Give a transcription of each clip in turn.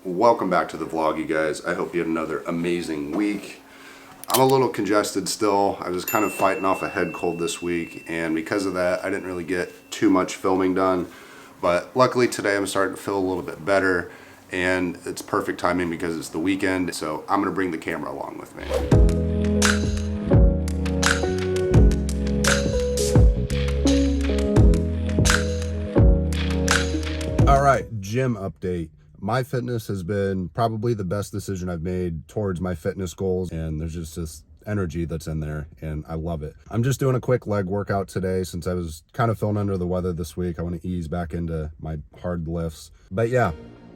Welcome back to the vlog, you guys. I hope you had another amazing week. I'm a little congested still. I was kind of fighting off a head cold this week, and because of that I didn't really get too much filming done, but luckily today I'm starting to feel a little bit better, and it's perfect timing because it's the weekend, so I'm gonna bring the camera along with me. All right, gym update. My fitness has been probably the best decision I've made towards my fitness goals, and there's just this energy that's in there and I love it. I'm just doing a quick leg workout today since I was kind of feeling under the weather this week. I want to ease back into my hard lifts. But yeah,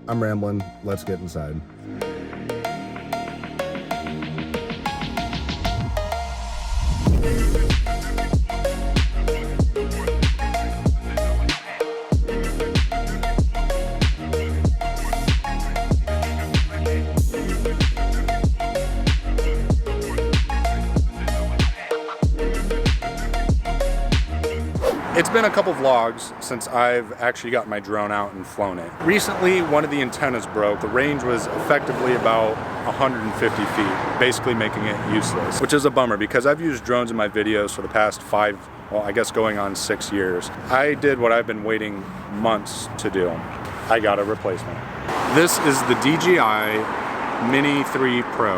I'm rambling. Let's get inside. It's been a couple vlogs since I've actually got my drone out and flown it. Recently, one of the antennas broke. The range was effectively about 150 feet, basically making it useless, which is a bummer because I've used drones in my videos for the past I guess going on 6 years. I did what I've been waiting months to do. I got a replacement. This is the DJI Mini 3 Pro.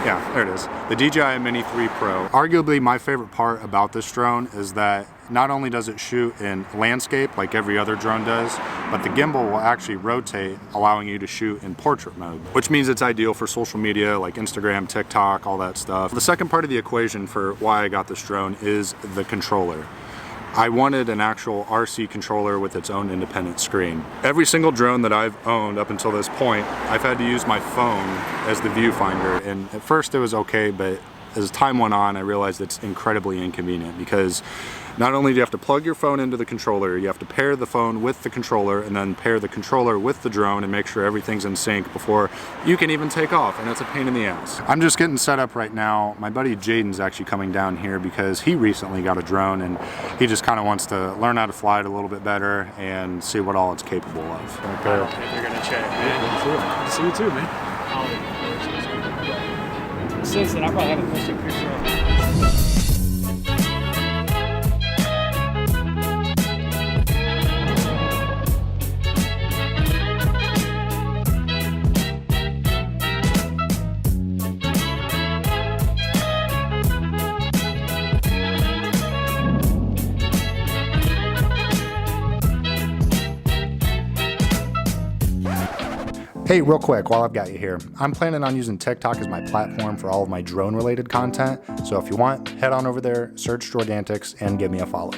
Yeah, there it is. The DJI Mini 3 Pro. Arguably my favorite part about this drone is that not only does it shoot in landscape like every other drone does, but the gimbal will actually rotate, allowing you to shoot in portrait mode, which means it's ideal for social media like Instagram, TikTok, all that stuff. The second part of the equation for why I got this drone is the controller. I wanted an actual RC controller with its own independent screen. Every single drone that I've owned up until this point, I've had to use my phone as the viewfinder, and at first it was okay, but as time went on, I realized it's incredibly inconvenient because not only do you have to plug your phone into the controller, you have to pair the phone with the controller and then pair the controller with the drone and make sure everything's in sync before you can even take off, and it's a pain in the ass. I'm just getting set up right now. My buddy Jaden's actually coming down here because he recently got a drone and he just kind of wants to learn how to fly it a little bit better and see what all it's capable of. Okay. I don't think you're gonna check, man. See you too, man. Since then, I probably haven't posted a picture of it. Hey, real quick, while I've got you here, I'm planning on using TikTok as my platform for all of my drone related content. So if you want, head on over there, search Jordantics, and give me a follow.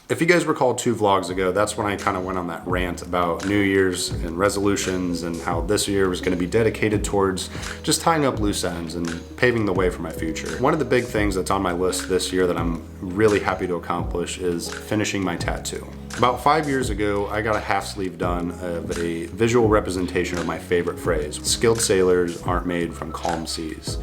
If you guys recall 2 vlogs ago, that's when I kind of went on that rant about New Year's and resolutions and how this year was going to be dedicated towards just tying up loose ends and paving the way for my future. One of the big things that's on my list this year that I'm really happy to accomplish is finishing my tattoo. About 5 years ago, I got a half sleeve done of a visual representation of my favorite phrase, "Skilled sailors aren't made from calm seas."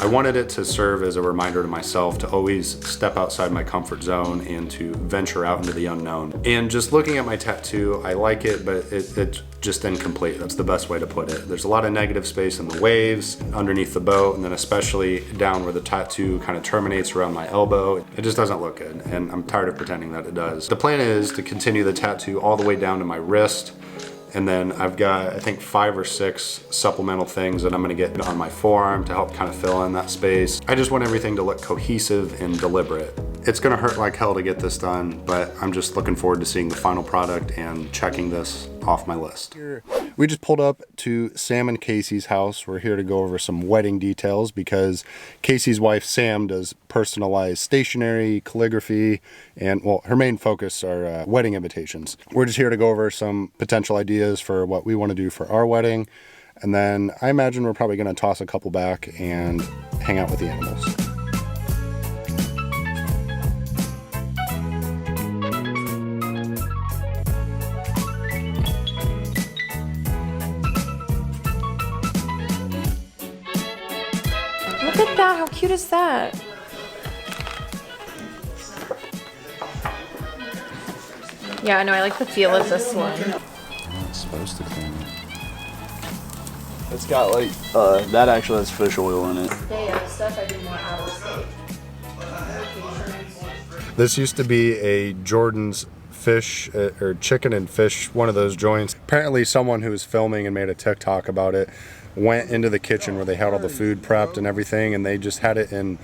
I wanted it to serve as a reminder to myself to always step outside my comfort zone and to venture out into the unknown. And just looking at my tattoo, I like it, but it's just incomplete. That's the best way to put it. There's a lot of negative space in the waves, underneath the boat, and then especially down where the tattoo kind of terminates around my elbow. It just doesn't look good, and I'm tired of pretending that it does. The plan is to continue the tattoo all the way down to my wrist, and then I've got, I think, 5 or 6 supplemental things that I'm gonna get on my forearm to help kind of fill in that space. I just want everything to look cohesive and deliberate. It's gonna hurt like hell to get this done, but I'm just looking forward to seeing the final product and checking this off my list. We just pulled up to Sam and Casey's house. We're here to go over some wedding details because Casey's wife, Sam, does personalized stationery, calligraphy, and well, her main focus are wedding invitations. We're just here to go over some potential ideas for what we want to do for our wedding. And then I imagine we're probably gonna toss a couple back and hang out with the animals. Look at that, how cute is that? Yeah, no, I like the feel of this one. It's supposed to clean it. It's got like, that actually has fish oil in it. Stuff I do more out of state. This used to be a Jordan's fish or chicken and fish, one of those joints. Apparently someone who was filming and made a TikTok about it went into the kitchen where they had all the food prepped and everything, and they just had it in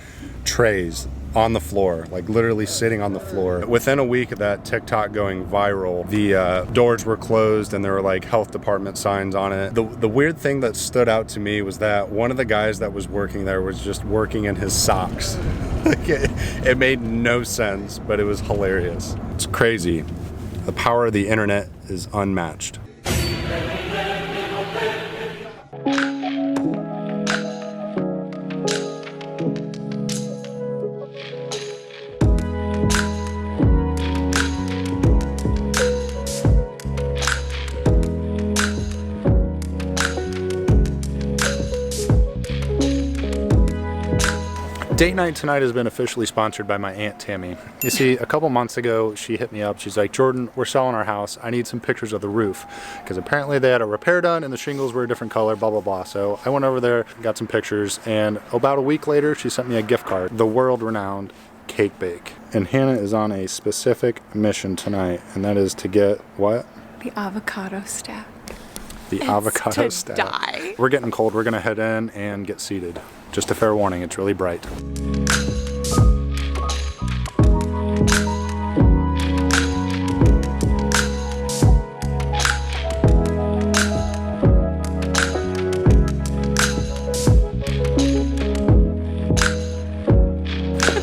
trays on the floor, like literally sitting on the floor. Within a week of that TikTok going viral, the doors were closed and there were like health department signs on it. The weird thing that stood out to me was that one of the guys that was working there was just working in his socks. Like it made no sense, but it was hilarious. It's crazy. The power of the internet is unmatched. Date night tonight has been officially sponsored by my Aunt Tammy. You see, a couple months ago, she hit me up. She's like, Jordan, we're selling our house. I need some pictures of the roof. Because apparently they had a repair done and the shingles were a different color, blah, blah, blah. So I went over there, got some pictures, and about a week later, she sent me a gift card. The world-renowned Cake Bake. And Hannah is on a specific mission tonight, and that is to get what? The avocado stack. The avocado to stack. Die. We're getting cold. We're gonna head in and get seated. Just a fair warning, it's really bright.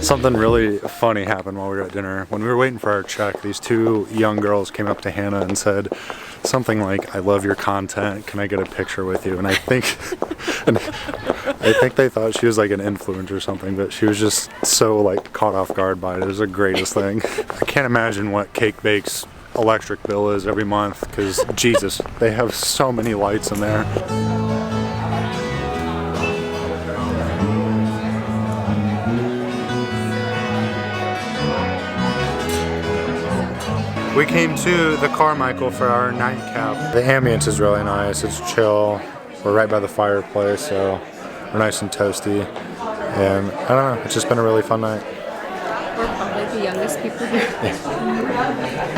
Something really funny happened while we were at dinner. When we were waiting for our check, these two young girls came up to Hannah and said something like, I love your content, can I get a picture with you? And I think they thought she was like an influencer or something, but she was just so like caught off guard by it. It was the greatest thing. I can't imagine what Cake Bake's electric bill is every month, because Jesus, they have so many lights in there. We came to the Carmichael for our nightcap. The ambience is really nice, it's chill. We're right by the fireplace, so we're nice and toasty. And I don't know, it's just been a really fun night. We're probably the youngest people here.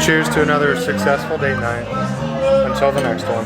Cheers to another successful date night. Until the next one.